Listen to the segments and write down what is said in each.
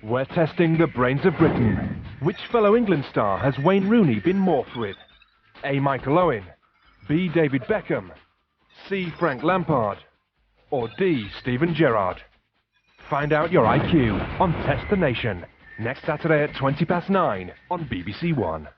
We're testing the brains of Britain. Which fellow England star has Wayne Rooney been morphed with? A. Michael Owen, B. David Beckham, C. Frank Lampard, or D. Steven Gerrard? Find out your IQ on Test the Nation, next Saturday at 9:20 on BBC One.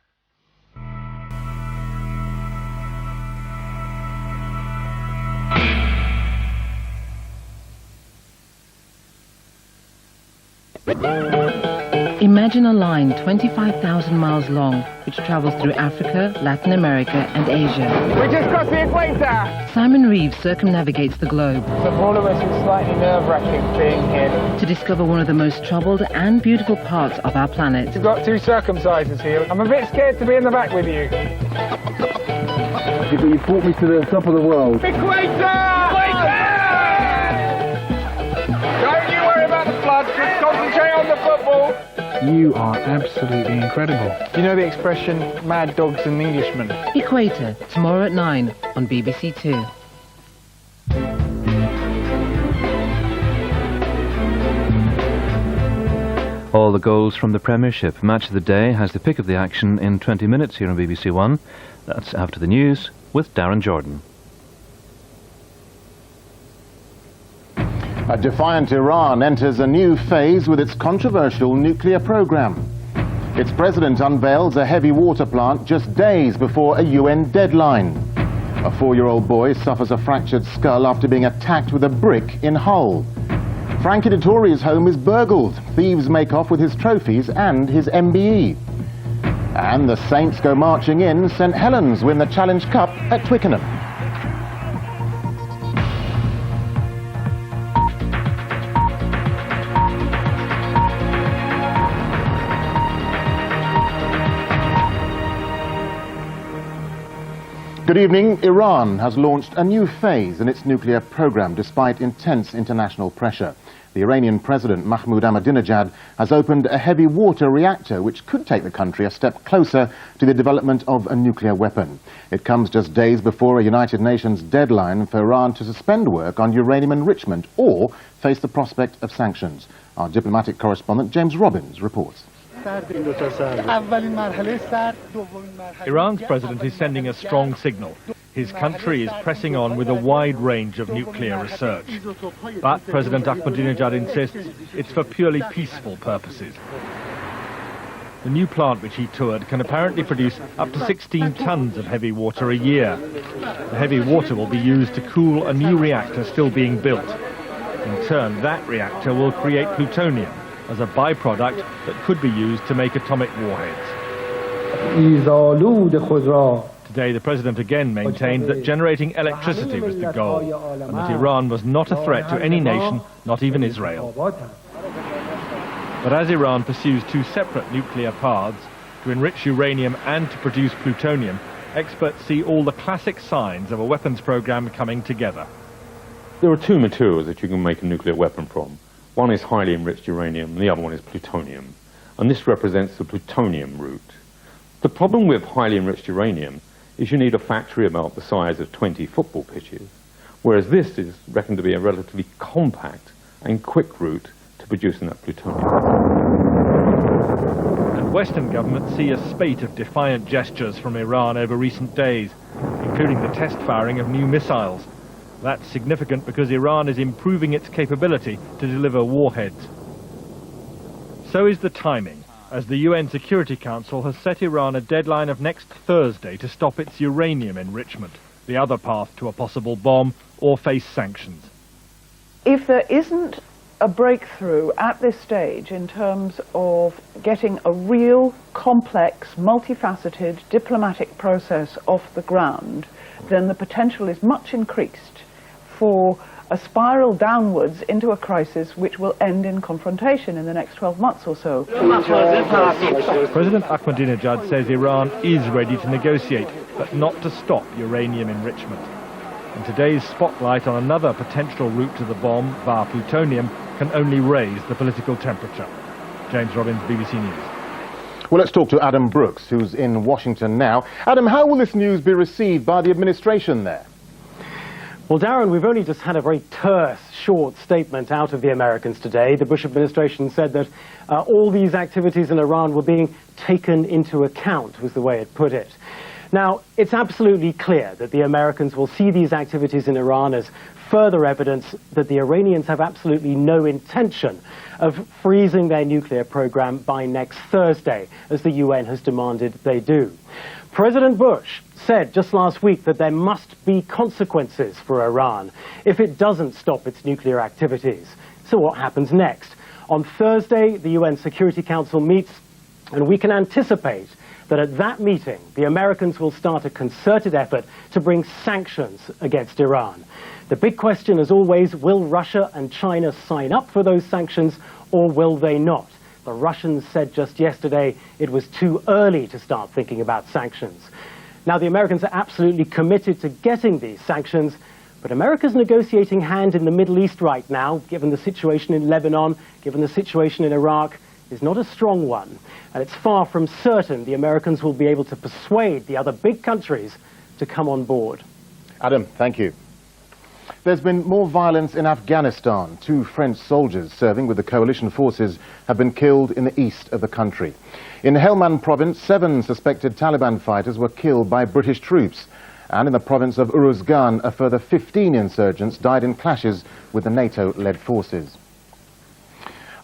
Imagine a line 25,000 miles long, which travels through Africa, Latin America and Asia. We just crossed the equator! Simon Reeves circumnavigates the globe. For all of us, it's slightly nerve-wracking being here. To discover one of the most troubled and beautiful parts of our planet. We've got two circumcisers here. I'm a bit scared to be in the back with you. You brought me to the top of the world. Equator! Don't you worry about the flood, just concentrate on the football. You are absolutely incredible. Do you know the expression, mad dogs and Englishmen? Equator, tomorrow at 9 on BBC Two. All the goals from the Premiership. Match of the Day has the pick of the action in 20 minutes here on BBC One. That's after the news with Darren Jordan. A defiant Iran enters a new phase with its controversial nuclear program. Its president unveils a heavy water plant just days before a UN deadline. A 4-year-old boy suffers a fractured skull after being attacked with a brick in Hull. Frankie Dettori's home is burgled. Thieves make off with his trophies and his MBE. And the Saints go marching in. St Helens win the Challenge Cup at Twickenham. Good evening. Iran has launched a new phase in its nuclear program despite intense international pressure. The Iranian President Mahmoud Ahmadinejad has opened a heavy water reactor which could take the country a step closer to the development of a nuclear weapon. It comes just days before a United Nations deadline for Iran to suspend work on uranium enrichment or face the prospect of sanctions. Our diplomatic correspondent James Robbins reports. Iran's president is sending a strong signal. His country is pressing on with a wide range of nuclear research. But President Ahmadinejad insists it's for purely peaceful purposes. The new plant which he toured can apparently produce up to 16 tons of heavy water a year. The heavy water will be used to cool a new reactor still being built. In turn, that reactor will create plutonium as a byproduct that could be used to make atomic warheads. Today, the president again maintained that generating electricity was the goal, and that Iran was not a threat to any nation, not even Israel. But as Iran pursues two separate nuclear paths, to enrich uranium and to produce plutonium, experts see all the classic signs of a weapons program coming together. There are two materials that you can make a nuclear weapon from. One is highly enriched uranium, and the other one is plutonium. And this represents the plutonium route. The problem with highly enriched uranium is you need a factory about the size of 20 football pitches, whereas this is reckoned to be a relatively compact and quick route to producing that plutonium. And Western governments see a spate of defiant gestures from Iran over recent days, including the test firing of new missiles. That's significant because Iran is improving its capability to deliver warheads. So is the timing, as the UN Security Council has set Iran a deadline of next Thursday to stop its uranium enrichment, the other path to a possible bomb, or face sanctions. If there isn't a breakthrough at this stage in terms of getting a real, complex, multifaceted diplomatic process off the ground, then the potential is much increased for a spiral downwards into a crisis which will end in confrontation in the next 12 months or so. President Ahmadinejad says Iran is ready to negotiate, but not to stop uranium enrichment. And today's spotlight on another potential route to the bomb via plutonium can only raise the political temperature. James Robbins, BBC News. Well, let's talk to Adam Brooks, who's in Washington now. Adam, how will this news be received by the administration there? Well, Darren, we've only just had a very terse, short statement out of the Americans today. The Bush administration said that all these activities in Iran were being taken into account, was the way it put it. Now, it's absolutely clear that the Americans will see these activities in Iran as further evidence that the Iranians have absolutely no intention of freezing their nuclear program by next Thursday, as the UN has demanded they do. President Bush said just last week that there must be consequences for Iran if it doesn't stop its nuclear activities. So what happens next? On Thursday, the UN Security Council meets, and we can anticipate that at that meeting, the Americans will start a concerted effort to bring sanctions against Iran. The big question, as always, will Russia and China sign up for those sanctions, or will they not? The Russians said just yesterday it was too early to start thinking about sanctions. Now, the Americans are absolutely committed to getting these sanctions, but America's negotiating hand in the Middle East right now, given the situation in Lebanon, given the situation in Iraq, is not a strong one. And it's far from certain the Americans will be able to persuade the other big countries to come on board. Adam, thank you. There's been more violence in Afghanistan. 2 French soldiers serving with the coalition forces have been killed in the east of the country. In Helmand province, 7 suspected Taliban fighters were killed by British troops. And in the province of Uruzgan, a further 15 insurgents died in clashes with the NATO-led forces.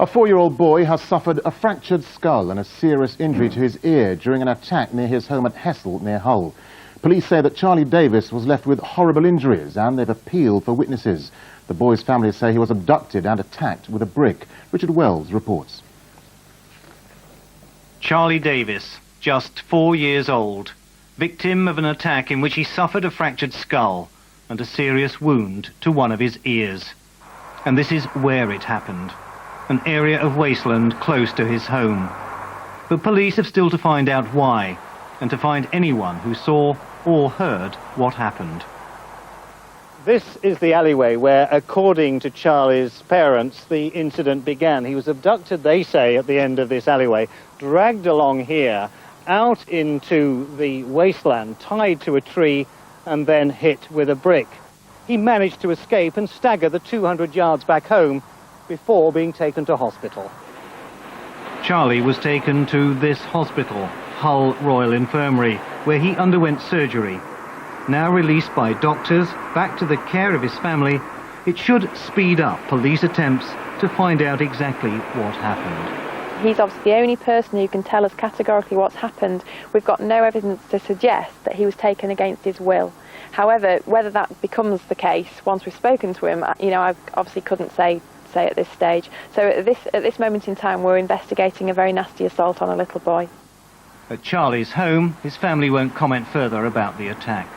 A 4-year-old boy has suffered a fractured skull and a serious injury to his ear during an attack near his home at Hessel, near Hull. Police say that Charlie Davis was left with horrible injuries, and they've appealed for witnesses. The boy's family say he was abducted and attacked with a brick. Richard Wells reports. Charlie Davis, just 4 years old, victim of an attack in which he suffered a fractured skull and a serious wound to one of his ears. And this is where it happened, an area of wasteland close to his home. But police have still to find out why, and to find anyone who saw or heard what happened. This is the alleyway where, according to Charlie's parents, the incident began. He was abducted, they say, at the end of this alleyway, dragged along here, out into the wasteland, tied to a tree, and then hit with a brick. He managed to escape and stagger the 200 yards back home before being taken to hospital. Charlie was taken to this hospital, Hull Royal Infirmary, where he underwent surgery. Now released by doctors back to the care of his family, it should speed up police attempts to find out exactly what happened. He's obviously the only person who can tell us categorically what's happened. We've got no evidence to suggest that he was taken against his will. However, whether that becomes the case once we've spoken to him, I obviously couldn't say at this stage. So at this moment in time, we're investigating a very nasty assault on a little boy. At Charlie's home, his family won't comment further about the attack.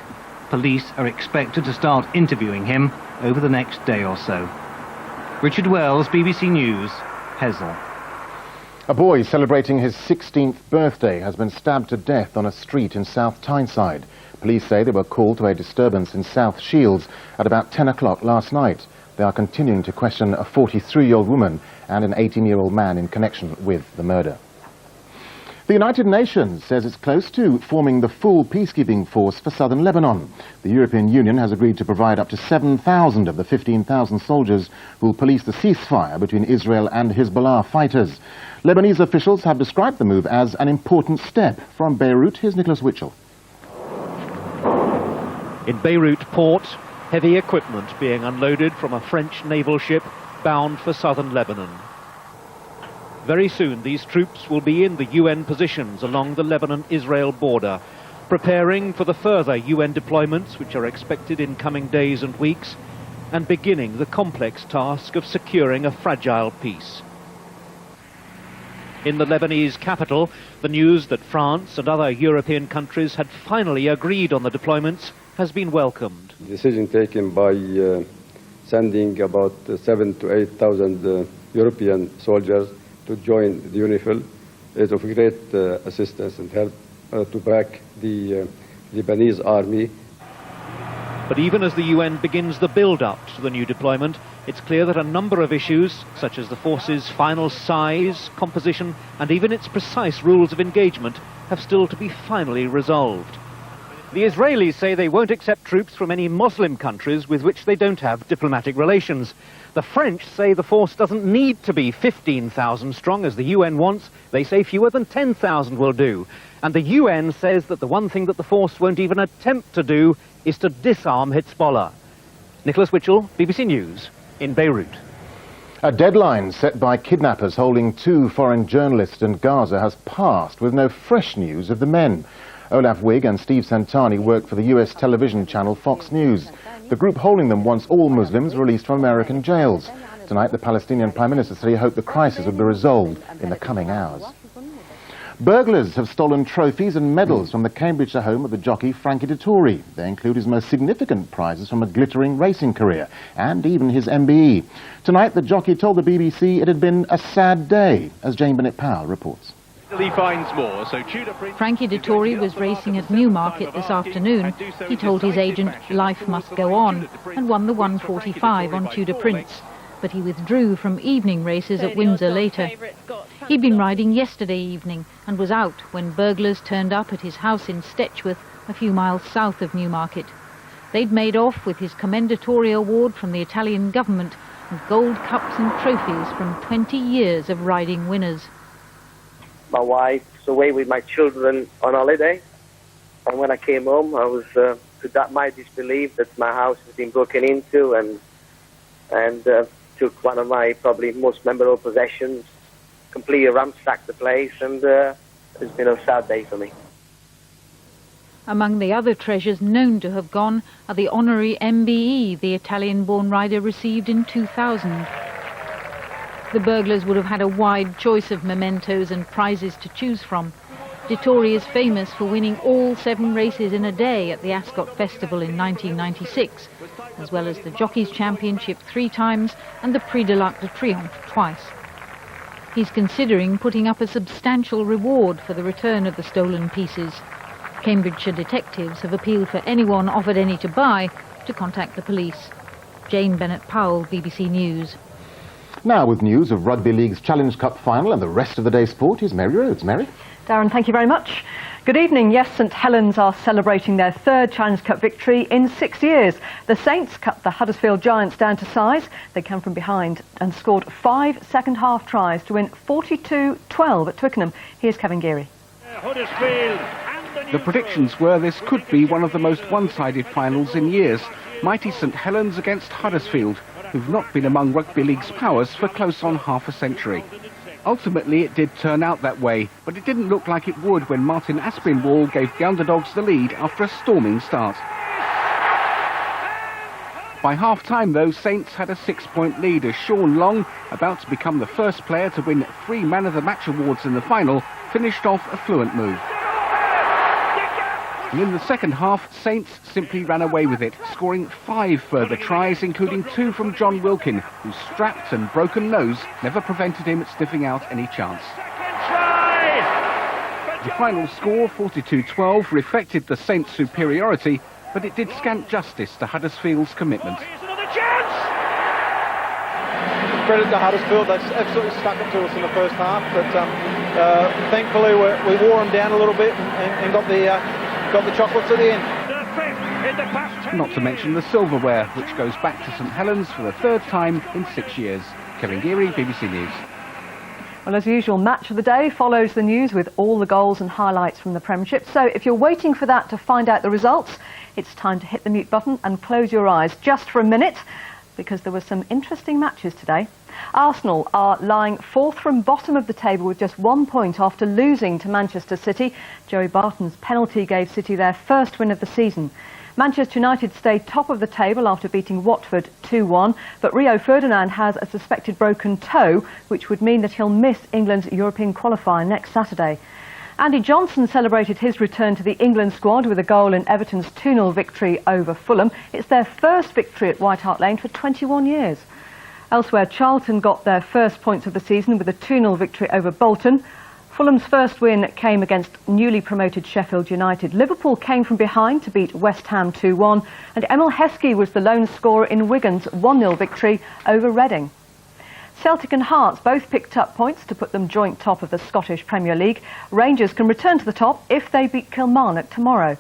Police are expected to start interviewing him over the next day or so. Richard Wells, BBC News, Hessel. A boy celebrating his 16th birthday has been stabbed to death on a street in South Tyneside. Police say they were called to a disturbance in South Shields at about 10 o'clock last night. They are continuing to question a 43-year-old woman and an 18-year-old man in connection with the murder. The United Nations says it's close to forming the full peacekeeping force for southern Lebanon. The European Union has agreed to provide up to 7,000 of the 15,000 soldiers who will police the ceasefire between Israel and Hezbollah fighters. Lebanese officials have described the move as an important step. From Beirut, here's Nicholas Witchell. In Beirut port, heavy equipment being unloaded from a French naval ship bound for southern Lebanon. Very soon these troops will be in the UN positions along the Lebanon-Israel border, preparing for the further UN deployments which are expected in coming days and weeks, and beginning the complex task of securing a fragile peace. In the Lebanese capital, the news that France and other European countries had finally agreed on the deployments has been welcomed. Decision taken by sending about 7,000 to 8,000 European soldiers to join the UNIFIL is of great assistance and help to back the Lebanese army. But even as the UN begins the build-up to the new deployment, it's clear that a number of issues, such as the force's final size, composition, and even its precise rules of engagement, have still to be finally resolved. The Israelis say they won't accept troops from any Muslim countries with which they don't have diplomatic relations. The French say the force doesn't need to be 15,000 strong as the UN wants. They say fewer than 10,000 will do. And the UN says that the one thing that the force won't even attempt to do is to disarm Hezbollah. Nicholas Witchell, BBC News, in Beirut. A deadline set by kidnappers holding 2 foreign journalists in Gaza has passed with no fresh news of the men. Olaf Wigg and Steve Santani work for the US television channel Fox News. The group holding them wants all Muslims released from American jails. Tonight, the Palestinian Prime Minister said he hoped the crisis would be resolved in the coming hours. Burglars have stolen trophies and medals from the Cambridgeshire home of the jockey Frankie Dettori. They include his most significant prizes from a glittering racing career and even his MBE. Tonight, the jockey told the BBC it had been a sad day, as Jane Bennett-Powell reports. Frankie Dettori was racing at Newmarket this afternoon. He told his agent life must go on and won the 145 on Tudor Prince. But he withdrew from evening races at Windsor later. He'd been riding yesterday evening and was out when burglars turned up at his house in Stetchworth, a few miles south of Newmarket. They'd made off with his Commendatore Award from the Italian government and gold cups and trophies from 20 years of riding winners. My wife's away with my children on holiday, and when I came home I was to my disbelief that my house has been broken into and took one of my probably most memorable possessions, completely ransacked the place, and it's been a sad day for me. Among the other treasures known to have gone are the honorary MBE the Italian-born rider received in 2000. The burglars would have had a wide choice of mementos and prizes to choose from. Dettori is famous for winning all 7 races in a day at the Ascot Festival in 1996, as well as the Jockeys' Championship 3 times and the Prix de l'Arc de Triomphe twice. He's considering putting up a substantial reward for the return of the stolen pieces. Cambridgeshire detectives have appealed for anyone offered any to buy to contact the police. Jane Bennett-Powell, BBC News. Now with news of Rugby League's Challenge Cup final and the rest of the day's sport is Mary Rhodes. Mary? Darren, thank you very much. Good evening. Yes, St Helens are celebrating their 3rd Challenge Cup victory in 6 years. The Saints cut the Huddersfield Giants down to size. They came from behind and scored 5 second-half tries to win 42-12 at Twickenham. Here's Kevin Geary. The predictions were this could be one of the most one-sided finals in years. Mighty St Helens against Huddersfield, who've not been among Rugby League's powers for close on half a century. Ultimately, it did turn out that way, but it didn't look like it would when Martin Aspinwall gave the underdogs the lead after a storming start. By half-time, though, Saints had a 6-point lead as Sean Long, about to become the first player to win 3 Man of the Match awards in the final, finished off a fluent move. And in the second half, Saints simply ran away with it, scoring 5 further tries, including 2 from John Wilkin, whose strapped and broken nose never prevented him sniffing out any chance. The final score, 42-12, reflected the Saints' superiority, but it did scant justice to Huddersfield's commitment. Credit to Huddersfield, they absolutely stuck it to us in the first half, but thankfully we wore them down a little bit and got the chocolates at the end. Not to mention the silverware, which goes back to St Helens for the 3rd time in 6 years. Kevin Geary, BBC News. Well, as usual, Match of the Day follows the news with all the goals and highlights from the Premiership. So if you're waiting for that to find out the results, it's time to hit the mute button and close your eyes just for a minute, because there were some interesting matches today. Arsenal are lying 4th from bottom of the table with just 1 point after losing to Manchester City. Joey Barton's penalty gave City their first win of the season. Manchester United stayed top of the table after beating Watford 2-1, but Rio Ferdinand has a suspected broken toe, which would mean that he'll miss England's European qualifier next Saturday. Andy Johnson celebrated his return to the England squad with a goal in Everton's 2-0 victory over Fulham. It's their first victory at White Hart Lane for 21 years. Elsewhere, Charlton got their first points of the season with a 2-0 victory over Bolton. Fulham's first win came against newly promoted Sheffield United. Liverpool came from behind to beat West Ham 2-1, and Emil Heskey was the lone scorer in Wigan's 1-0 victory over Reading. Celtic and Hearts both picked up points to put them joint top of the Scottish Premier League. Rangers can return to the top if they beat Kilmarnock tomorrow.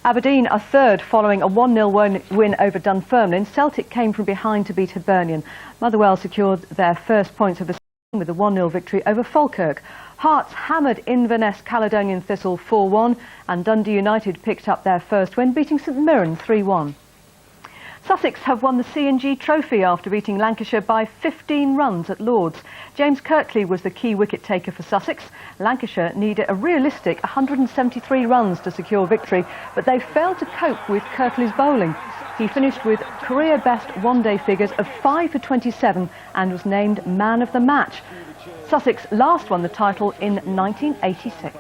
Aberdeen are third following a 1-0 win over Dunfermline. Celtic came from behind to beat Hibernian. Motherwell secured their first points of the season with a 1-0 victory over Falkirk. Hearts hammered Inverness Caledonian Thistle 4-1 and Dundee United picked up their first win, beating St Mirren 3-1. Sussex have won the C&G Trophy after beating Lancashire by 15 runs at Lord's. James Kirkley was the key wicket taker for Sussex. Lancashire needed a realistic 173 runs to secure victory, but they failed to cope with Kirkley's bowling. He finished with career-best one-day figures of 5 for 27 and was named man of the match. Sussex last won the title in 1986.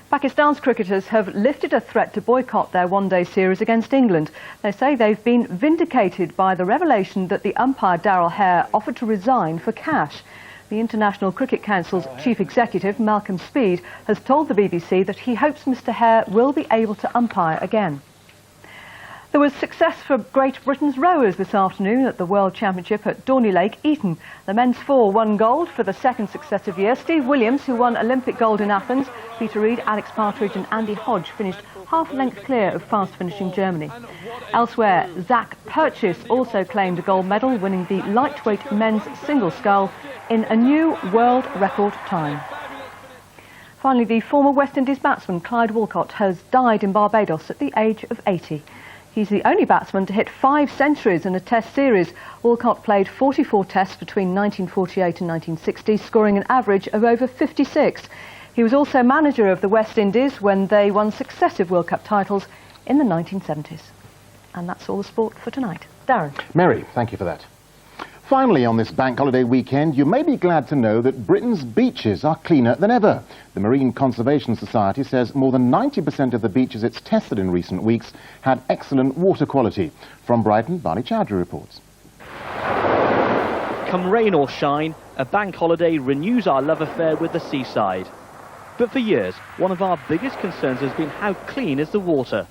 Pakistan's cricketers have lifted a threat to boycott their one-day series against England. They say they've been vindicated by the revelation that the umpire Darrell Hare offered to resign for cash. The International Cricket Council's chief executive, Malcolm Speed, has told the BBC that he hopes Mr Hare will be able to umpire again. There was success for Great Britain's rowers this afternoon at the World Championship at Dorney Lake, Eton. The men's four won gold for the second successive year. Steve Williams, who won Olympic gold in Athens, Peter Reid, Alex Partridge and Andy Hodge finished half a length clear of fast-finishing Germany. Elsewhere, Zach Purchase also claimed a gold medal, winning the lightweight men's single scull in a new world record time. Finally, the former West Indies batsman Clyde Walcott has died in Barbados at the age of 80. He's the only batsman to hit 5 centuries in a Test series. Walcott played 44 Tests between 1948 and 1960, scoring an average of over 56. He was also manager of the West Indies when they won successive World Cup titles in the 1970s. And that's all the sport for tonight. Darren. Mary, thank you for that. Finally, on this bank holiday weekend, you may be glad to know that Britain's beaches are cleaner than ever. The Marine Conservation Society says more than 90% of the beaches it's tested in recent weeks had excellent water quality. From Brighton, Barney Chowdhury reports. Come rain or shine, a bank holiday renews our love affair with the seaside. But for years, one of our biggest concerns has been how clean is the water.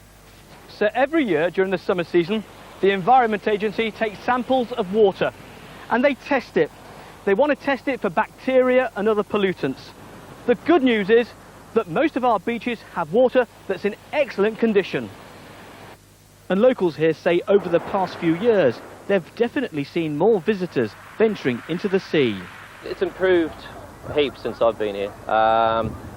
So every year during the summer season, the Environment Agency takes samples of water and they test it. They want to test it for bacteria and other pollutants. The good news is that most of our beaches have water that's in excellent condition. And locals here say over the past few years, they've definitely seen more visitors venturing into the sea. It's improved heaps since I've been here.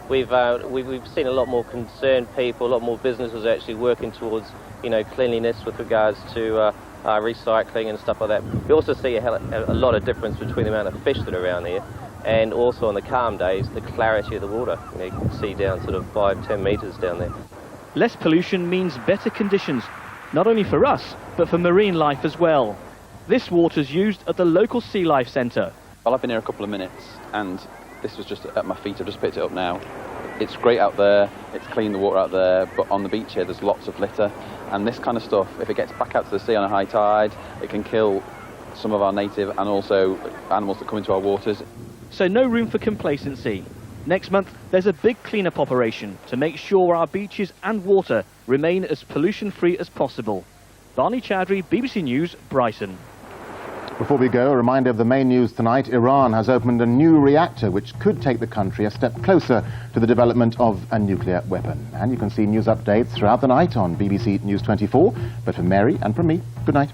We've seen a lot more concerned people, a lot more businesses actually working towards, cleanliness with regards to recycling and stuff like that. We also see a lot of difference between the amount of fish that are around here and also on the calm days, the clarity of the water. You can see down sort of 5-10 metres down there. Less pollution means better conditions, not only for us, but for marine life as well. This water's used at the local Sea Life Centre. Well, I've been here a couple of minutes and this was just at my feet. I've just picked it up now. It's great out there, it's clean, the water out there, but on the beach here there's lots of litter, and this kind of stuff, if it gets back out to the sea on a high tide, it can kill some of our native and also animals that come into our waters. So no room for complacency. Next month there's a big clean-up operation to make sure our beaches and water remain as pollution-free as possible. Barney Chowdhury, BBC News, Brighton. Before we go, a reminder of the main news tonight. Iran has opened a new reactor which could take the country a step closer to the development of a nuclear weapon. And you can see news updates throughout the night on BBC News 24. But for Mary and from me, good night.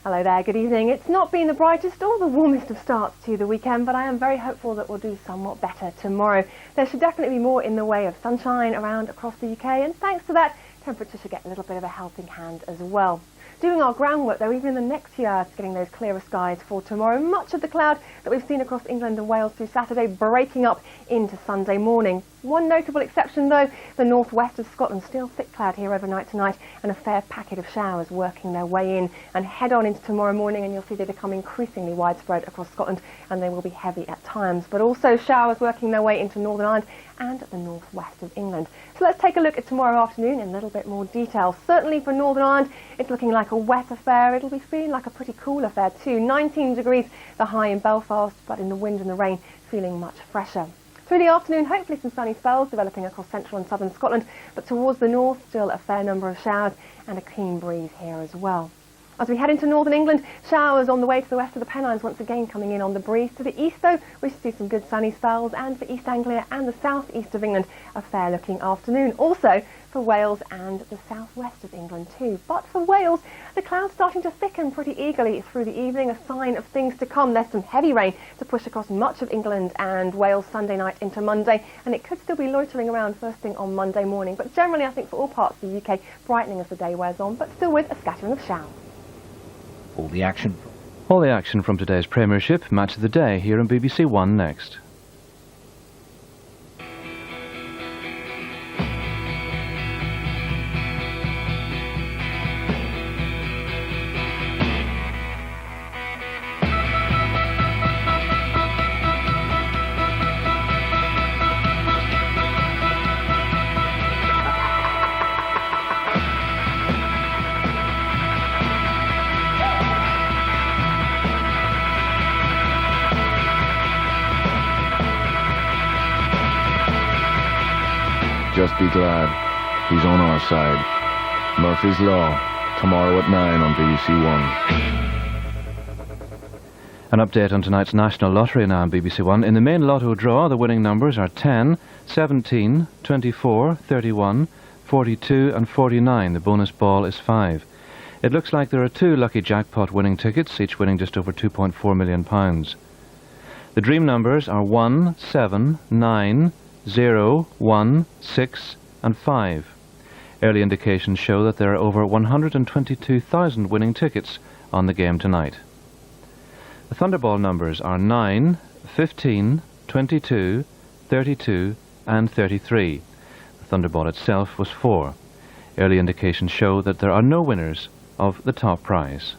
Hello there, good evening. It's not been the brightest or the warmest of starts to the weekend, but I am very hopeful that we'll do somewhat better tomorrow. There should definitely be more in the way of sunshine around across the UK, and thanks to that, temperatures should get a little bit of a helping hand as well. Doing our groundwork though, even in the next few hours, getting those clearer skies for tomorrow. Much of the cloud that we've seen across England and Wales through Saturday breaking up into Sunday morning. One notable exception though, the northwest of Scotland, still thick cloud here overnight tonight and a fair packet of showers working their way in, and head on into tomorrow morning and you'll see they become increasingly widespread across Scotland and they will be heavy at times, but also showers working their way into Northern Ireland and the northwest of England. So let's take a look at tomorrow afternoon in a little bit more detail. Certainly for Northern Ireland, it's looking like a wet affair. It'll be feeling like a pretty cool affair too. 19 degrees the high in Belfast, but in the wind and the rain feeling much fresher. Through the afternoon, hopefully some sunny spells developing across central and southern Scotland, but towards the north, still a fair number of showers and a keen breeze here as well. As we head into northern England, showers on the way to the west of the Pennines once again coming in on the breeze. To the east though, we should see some good sunny spells, and for East Anglia and the south east of England, a fair looking afternoon. Also for Wales and the southwest of England too. But for Wales, the clouds starting to thicken pretty eagerly through the evening, a sign of things to come. There's some heavy rain to push across much of England and Wales Sunday night into Monday, and it could still be loitering around first thing on Monday morning. But generally, I think for all parts of the UK, brightening as the day wears on, but still with a scattering of showers. All the action from today's Premiership Match of the Day here on BBC One next. Just be glad he's on our side. Murphy's Law, tomorrow at 9 on BBC One. An update on tonight's National Lottery now on BBC One. In the main lotto draw, the winning numbers are 10, 17, 24, 31, 42 and 49. The bonus ball is 5. It looks like there are 2 lucky jackpot winning tickets, each winning just over £2.4 million. The dream numbers are 1, 7, 9, 0, 1, 6 and 5. Early indications show that there are over 122,000 winning tickets on the game tonight. The Thunderball numbers are 9, 15, 22, 32 and 33. The Thunderball itself was 4. Early indications show that there are no winners of the top prize.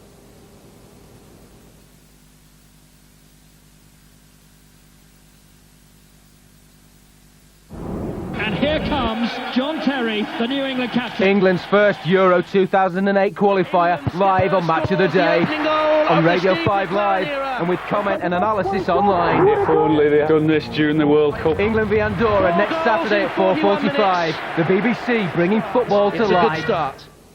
Here comes John Terry, the New England captain. England's first Euro 2008 qualifier, live on Match of the Day, on Radio 5 Live, and with comment and analysis online. If only they had done this during the World Cup. England v Andorra next Saturday at 4:45. The BBC bringing football to life. It's a good start.